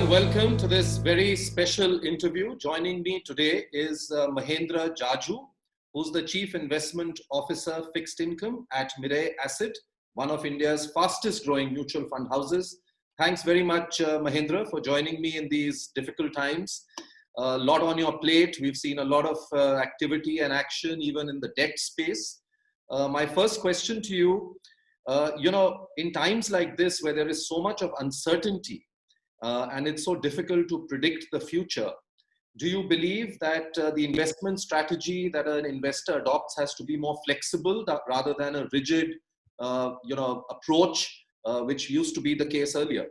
and welcome to this very special interview. Joining me today is Mahendra Jajoo, who's the Chief Investment Officer Fixed Income at Mirae Asset, one of India's fastest growing mutual fund houses. Thanks very much, Mahendra, for joining me in these difficult times. A lot on your plate. We've seen a lot of activity and action even in the debt space. My first question to you, in times like this where there is so much of uncertainty and it's so difficult to predict the future, do you believe that the investment strategy that an investor adopts has to be more flexible rather than a rigid, approach, which used to be the case earlier?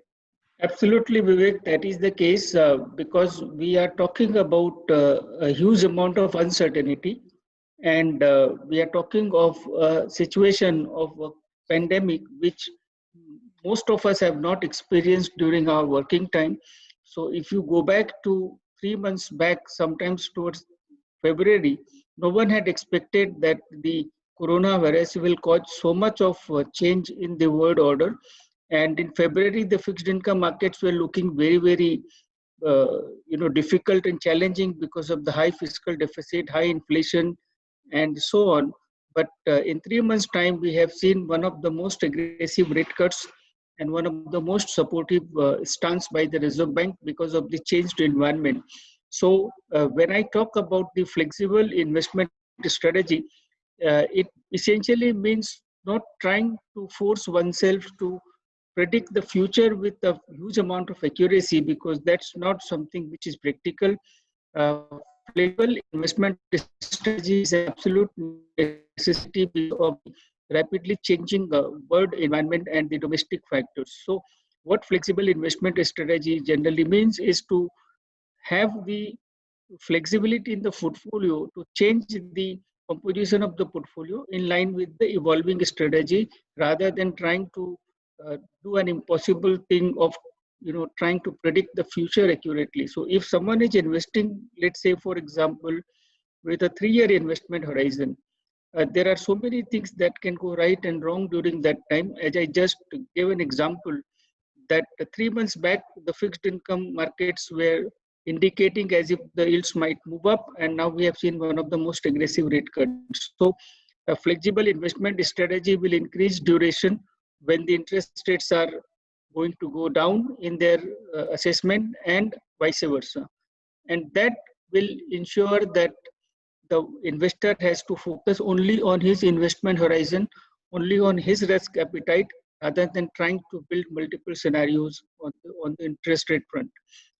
Absolutely, Vivek, that is the case because we are talking about a huge amount of uncertainty, and we are talking of a situation of a pandemic which most of us have not experienced during our working time. So if you go back to 3 months back, sometimes towards February, no one had expected that the coronavirus will cause so much of change in the world order. And in February, the fixed income markets were looking very, very, difficult and challenging because of the high fiscal deficit, high inflation, and so on. But in 3 months' time, we have seen one of the most aggressive rate cuts and one of the most supportive stance by the Reserve Bank because of the changed environment. So when I talk about the flexible investment strategy, it essentially means not trying to force oneself to predict the future with a huge amount of accuracy, because that's not something which is practical. Flexible investment strategy is an absolute necessity of rapidly changing world environment and the domestic factors. So what flexible investment strategy generally means is to have the flexibility in the portfolio to change the composition of the portfolio in line with the evolving strategy, rather than trying to do an impossible thing of trying to predict the future accurately. So if someone is investing, let's say for example, with a 3-year investment horizon, there are so many things that can go right and wrong during that time. As I just gave an example, that 3 months back, the fixed income markets were indicating as if the yields might move up, and now we have seen one of the most aggressive rate cuts. So a flexible investment strategy will increase duration when the interest rates are going to go down in their assessment, and vice versa. And that will ensure that the investor has to focus only on his investment horizon, only on his risk appetite, rather than trying to build multiple scenarios on the interest rate front.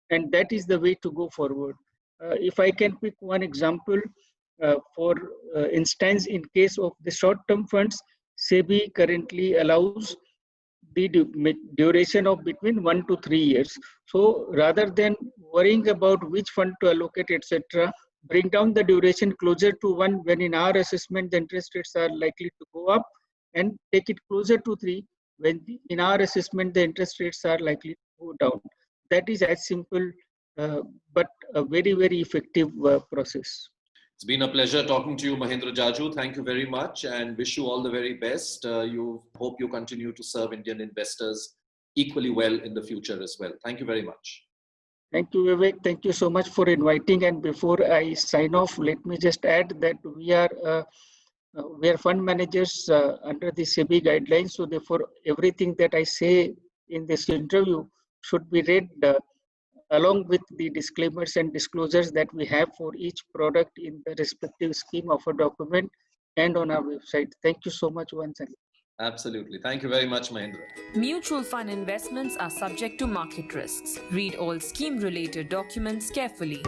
And that is the way to go forward. If I can pick one example, for instance, in case of the short-term funds, SEBI currently allows the duration of between 1 to 3 years. So rather than worrying about which fund to allocate, etc., bring down the duration closer to 1 when in our assessment the interest rates are likely to go up, and take it closer to 3 when in our assessment the interest rates are likely to go down. That is as simple but a very, very effective process. It's been a pleasure talking to you, Mahendra Jajoo. Thank you very much and wish you all the very best. Hope you continue to serve Indian investors equally well in the future as well. Thank you very much. Thank you, Vivek. Thank you so much for inviting. And before I sign off, let me just add that we are fund managers under the SEBI guidelines. So therefore, everything that I say in this interview should be read along with the disclaimers and disclosures that we have for each product in the respective scheme of a document and on our website. Thank you so much once again. Absolutely. Thank you very much, Mahendra. Mutual fund investments are subject to market risks. Read all scheme-related documents carefully.